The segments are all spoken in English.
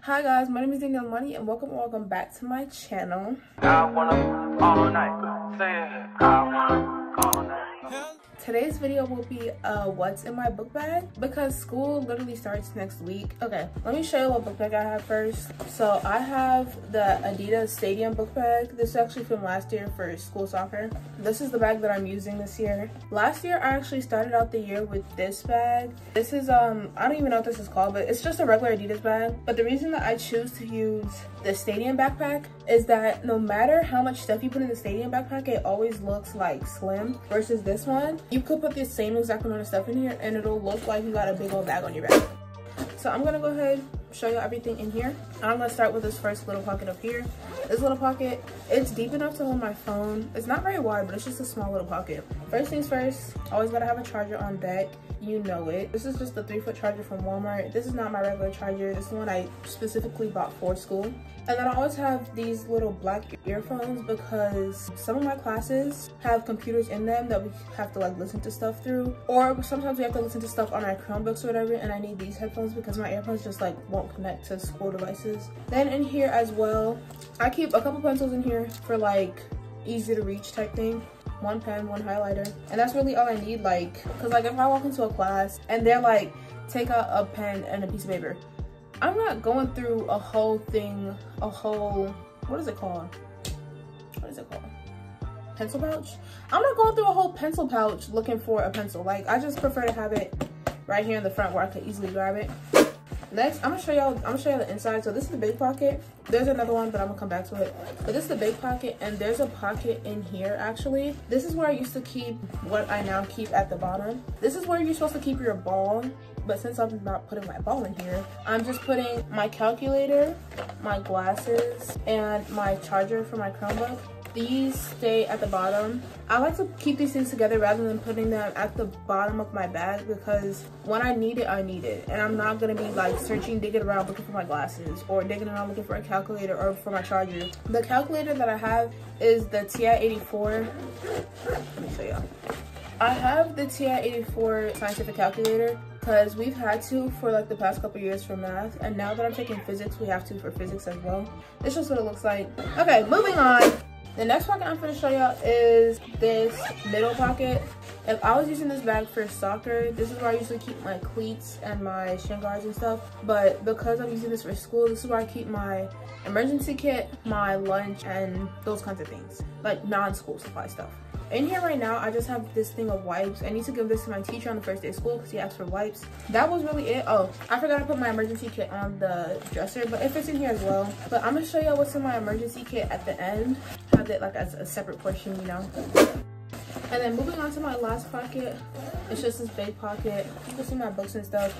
Hi guys, my name is Danielle Amanii and welcome back to my channel. Today's video will be what's in my book bag because school literally starts next week. Okay, let me show you what book bag I have first. So I have the Adidas Stadium book bag. This is actually from last year for school soccer. This is the bag that I'm using this year. Last year I actually started out the year with this bag. This is I don't even know what this is called, but it's just a regular Adidas bag. But the reason that I choose to use the Stadium backpack is that no matter how much stuff you put in the Stadium backpack, it always looks like slim versus this one. You could put the same exact amount of stuff in here and it'll look like you got a big old bag on your back. So I'm gonna go ahead, show you everything in here. I'm gonna start with this first little pocket up here. This little pocket, it's deep enough to hold my phone. It's not very wide, but it's just a small little pocket. First things first, always gotta have a charger on deck. You know it. This is just the 3-foot charger from Walmart. This is not my regular charger. This is one I specifically bought for school. And then I always have these little black earphones because some of my classes have computers in them that we have to like listen to stuff through. Or sometimes we have to listen to stuff on our Chromebooks or whatever, and I need these headphones because my earphones just like won't connect to school devices. Then in here as well, I keep a couple pencils in here for like easy to reach type thing. One pen, one highlighter, and that's really all I need. Like, because like if I walk into a class and they're like, take out a pen and a piece of paper, I'm not going through a whole thing, what is it called? Pencil pouch? I'm not going through a whole pencil pouch looking for a pencil. Like, I just prefer to have it right here in the front where I can easily grab it. Next, I'm gonna show y'all the inside. So this is the big pocket. There's another one, but I'm gonna come back to it. But this is the big pocket, and there's a pocket in here actually. This is where I used to keep what I now keep at the bottom. This is where you're supposed to keep your ball, but since I'm not putting my ball in here, I'm just putting my calculator, my glasses, and my charger for my Chromebook. These stay at the bottom. I like to keep these things together rather than putting them at the bottom of my bag because when I need it, I need it. And I'm not gonna be like digging around looking for my glasses or digging around looking for a calculator or for my charger. The calculator that I have is the TI-84. Let me show y'all. I have the TI-84 scientific calculator because we've had to for like the past couple years for math, and now that I'm taking physics, we have to for physics as well. This is just what it looks like. Okay, moving on. The next pocket I'm going to show y'all is this middle pocket. If I was using this bag for soccer, this is where I usually keep my cleats and my shin guards and stuff. But because I'm using this for school, this is where I keep my emergency kit, my lunch, and those kinds of things. Like non-school supply stuff. In here right now, I just have this thing of wipes. I need to give this to my teacher on the first day of school because he asked for wipes. That was really it. Oh, I forgot to put my emergency kit on the dresser, but it fits in here as well. But I'm gonna show y'all what's in my emergency kit at the end. Have it like as a separate portion, you know. And then moving on to my last pocket, it's just this big pocket. You can see my books and stuff,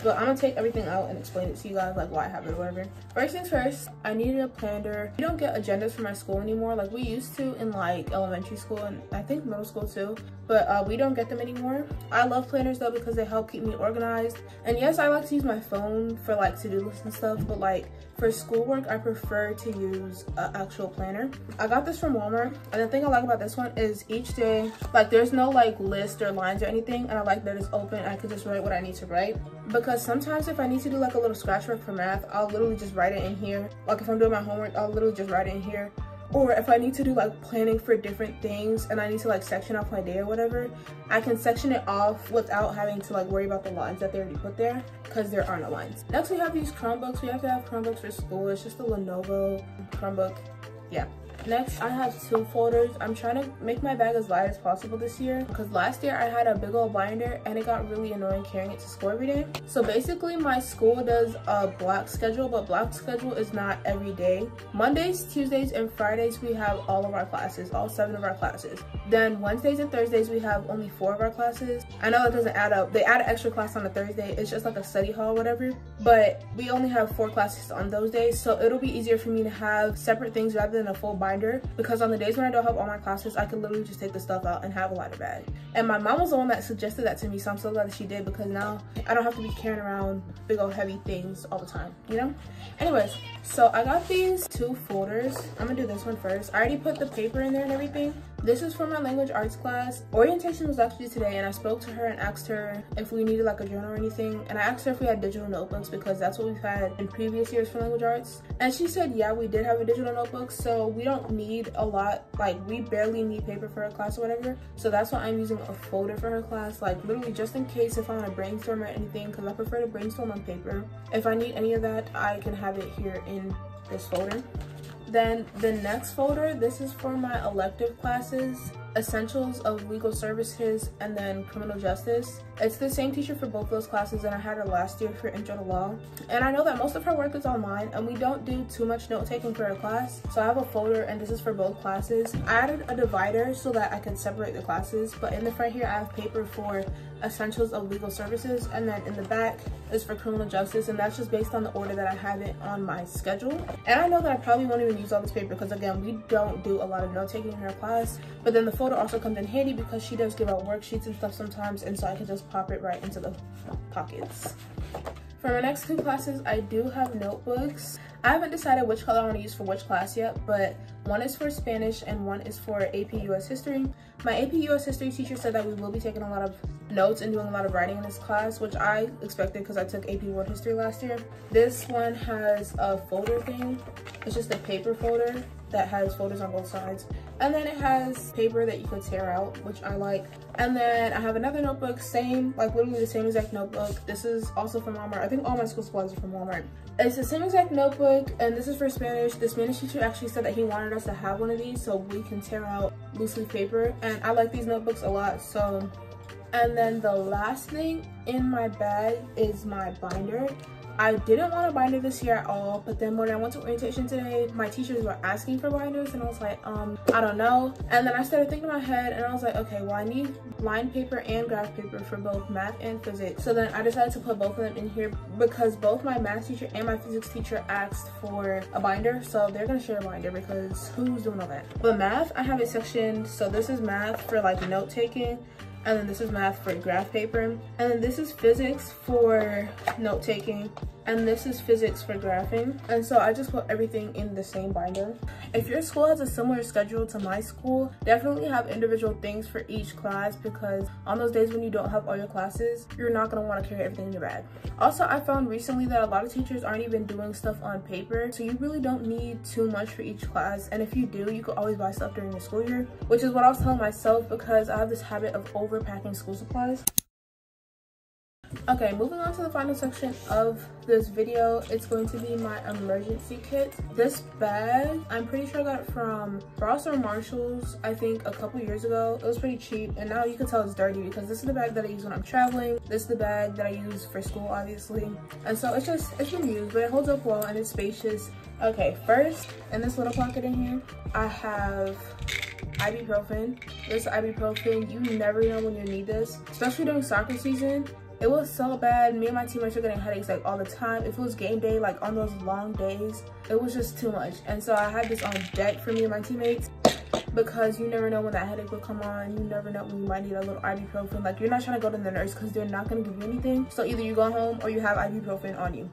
but I'm gonna take everything out and explain it to you guys, like why I have it or whatever. First things first, I needed a planner. We don't get agendas from our school anymore like we used to in like elementary school and I think middle school too, but we don't get them anymore. I love planners though because they help keep me organized. And yes, I like to use my phone for like to-do lists and stuff, but like for schoolwork, I prefer to use an actual planner. I got this from Walmart, and the thing I like about this one is each day, like there's no like list or lines or anything, and I like that it's open. I can just write what I need to write because sometimes if I need to do like a little scratch work for math, I'll literally just write it in here. Like if I'm doing my homework, I'll literally just write it in here. Or if I need to do like planning for different things and I need to like section off my day or whatever, I can section it off without having to like worry about the lines that they already put there because there are no lines. Next we have these Chromebooks. We have to have Chromebooks for school. It's just a Lenovo Chromebook. Yeah. Next, I have 2 folders. I'm trying to make my bag as light as possible this year because last year I had a big old binder and it got really annoying carrying it to school every day. So basically my school does a block schedule, but block schedule is not every day. Mondays, Tuesdays, and Fridays we have all of our classes, all 7 of our classes. Then Wednesdays and Thursdays we have only 4 of our classes. I know that doesn't add up. They add an extra class on a Thursday. It's just like a study hall or whatever, but we only have 4 classes on those days, so it'll be easier for me to have separate things rather than a full binder because on the days when I don't have all my classes, I can literally just take the stuff out and have a lighter bag. And my mom was the one that suggested that to me, so I'm so glad that she did because now I don't have to be carrying around big old heavy things all the time, you know? Anyways, So I got these 2 folders. I'm gonna do this one first. I already put the paper in there and everything. This is for my language arts class. Orientation was actually today, and I spoke to her and asked her if we needed like a journal or anything. And I asked her if we had digital notebooks because that's what we've had in previous years for language arts. And she said, yeah, we did have a digital notebook, so we don't need a lot. Like, we barely need paper for her class or whatever. So that's why I'm using a folder for her class, like literally just in case if I want to brainstorm or anything, because I prefer to brainstorm on paper. If I need any of that, I can have it here in this folder. Then the next folder, this is for my elective classes, Essentials of Legal Services, and then Criminal Justice. It's the same teacher for both those classes, and I had her last year for Intro to Law. And I know that most of her work is online, and we don't do too much note taking for her class. So I have a folder, and this is for both classes. I added a divider so that I can separate the classes, but in the front here, I have paper for Essentials of Legal Services, and then in the back is for Criminal Justice, and that's just based on the order that I have it on my schedule. And I know that I probably won't even use all this paper because, again, we don't do a lot of note taking in her class, but then the folder also comes in handy because she does give out worksheets and stuff sometimes, and so I can just pop it right into the pockets. For my next 2 classes, I do have notebooks. I haven't decided which color I want to use for which class yet, but one is for Spanish and one is for AP US History. My AP US History teacher said that we will be taking a lot of notes and doing a lot of writing in this class, which I expected because I took AP World History last year. This one has a folder thing. It's just a paper folder that has folders on both sides. And then it has paper that you could tear out, which I like. And then I have another notebook, same, like literally the same exact notebook. This is also from Walmart. I think all my school supplies are from Walmart. It's the same exact notebook, and this is for Spanish. The Spanish teacher actually said that he wanted us to have one of these so we can tear out loose leaf paper. And I like these notebooks a lot, so. And then the last thing in my bag is my binder. I didn't want a binder this year at all, but then when I went to orientation today, my teachers were asking for binders, and I was like, I don't know. And then I started thinking in my head, and I was like, okay, well, I need lined paper and graph paper for both math and physics. So then I decided to put both of them in here because both my math teacher and my physics teacher asked for a binder, so they're gonna share a binder because who's doing all that? But math, I have it sectioned, so this is math for like note taking, and then this is math for graph paper, and then this is physics for note taking, and this is physics for graphing. And so I just put everything in the same binder. If your school has a similar schedule to my school, definitely have individual things for each class, because on those days when you don't have all your classes, you're not going to want to carry everything in your bag. Also, I found recently that a lot of teachers aren't even doing stuff on paper, so you really don't need too much for each class. And if you do, you could always buy stuff during the school year, which is what I was telling myself because I have this habit of overpacking school supplies. Okay, moving on to the final section of this video, it's going to be my emergency kit. This bag, I'm pretty sure I got it from Ross or Marshalls, I think a couple years ago. It was pretty cheap, and now you can tell it's dirty because this is the bag that I use when I'm traveling. This is the bag that I use for school, obviously. And so it's been used, but it holds up well and it's spacious. Okay, first, in this little pocket in here, I have ibuprofen. This ibuprofen, you never know when you need this, especially during soccer season. It was so bad. Me and my teammates were getting headaches like all the time. If it was game day, like on those long days, it was just too much. And so I had this on deck for me and my teammates because you never know when that headache will come on. You never know when you might need a little ibuprofen. Like, you're not trying to go to the nurse because they're not going to give you anything. So either you go home or you have ibuprofen on you.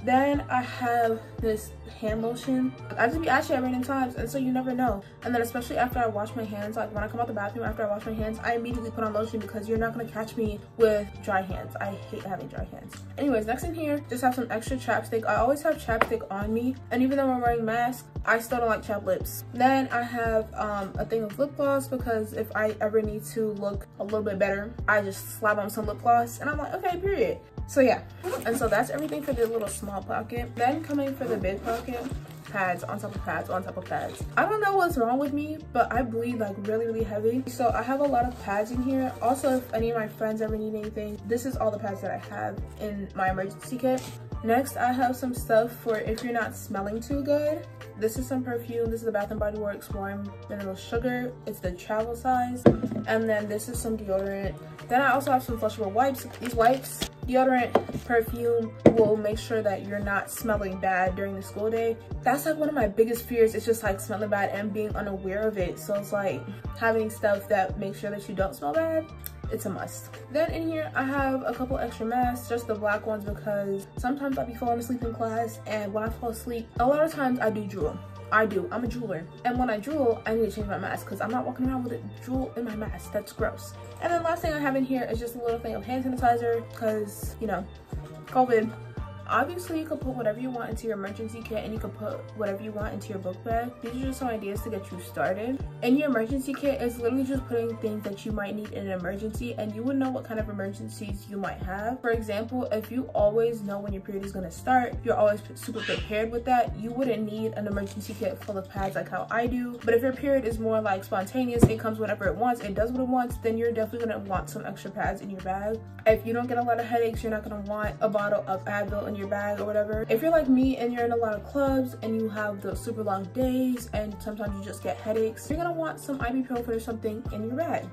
Then I have this hand lotion. I just be actually at random times, and so you never know. And then especially after I wash my hands, like when I come out the bathroom after I wash my hands, I immediately put on lotion because you're not gonna catch me with dry hands. I hate having dry hands. Anyways, next in here, just have some extra chapstick. I always have chapstick on me, and even though I'm wearing a mask, I still don't like chapped lips. Then I have a thing of lip gloss because if I ever need to look a little bit better, I just slap on some lip gloss, and I'm like, okay, period. So yeah, and so that's everything for the little small pocket. Then coming for the big pocket, pads on top of pads on top of pads. I don't know what's wrong with me, but I bleed like really heavy, so I have a lot of pads in here. Also, if any of my friends ever need anything, this is all the pads that I have in my emergency kit. Next, I have some stuff for if you're not smelling too good. This is some perfume. This is the Bath & Body Works Warm Mineral Sugar. It's the travel size. And then this is some deodorant. Then I also have some flushable wipes. These wipes, deodorant, perfume will make sure that you're not smelling bad during the school day. That's like one of my biggest fears. It's just like smelling bad and being unaware of it. So it's like having stuff that makes sure that you don't smell bad it's a must. Then in here I have a couple extra masks, just the black ones, because sometimes I'll be falling asleep in class, and when I fall asleep, a lot of times I do drool. I'm a drooler, and when I drool I need to change my mask because I'm not walking around with a drool in my mask. That's gross. And then last thing I have in here is just a little thing of hand sanitizer because, you know, COVID. Obviously, you could put whatever you want into your emergency kit, and you could put whatever you want into your book bag. These are just some ideas to get you started. And your emergency kit is literally just putting things that you might need in an emergency, and you would know what kind of emergencies you might have. For example, if you always know when your period is going to start, you're always super prepared with that, you wouldn't need an emergency kit full of pads like how I do. But if your period is more like spontaneous, it comes whenever it wants, it does what it wants, then you're definitely going to want some extra pads in your bag. If you don't get a lot of headaches, you're not going to want a bottle of Advil in your bag or whatever. If you're like me and you're in a lot of clubs and you have those super long days and sometimes you just get headaches, you're gonna want some ibuprofen or something in your bag.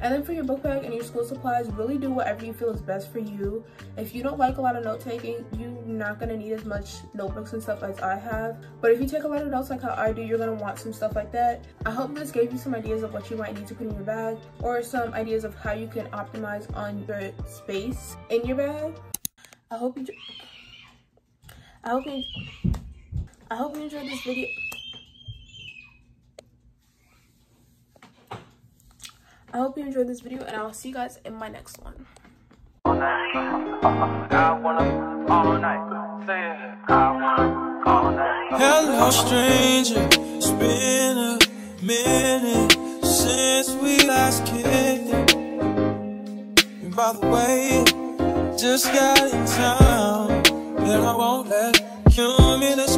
And then for your book bag and your school supplies, really do whatever you feel is best for you. If you don't like a lot of note taking, you're not gonna need as much notebooks and stuff as I have. But if you take a lot of notes like how I do, you're gonna want some stuff like that. I hope this gave you some ideas of what you might need to put in your bag, or some ideas of how you can optimize on your space in your bag. I hope you enjoyed this video. I hope you enjoyed this video, and I'll see you guys in my next one. Hello, stranger. It's been a minute since we last kicked. And by the way, just got in town, and I won't let you in this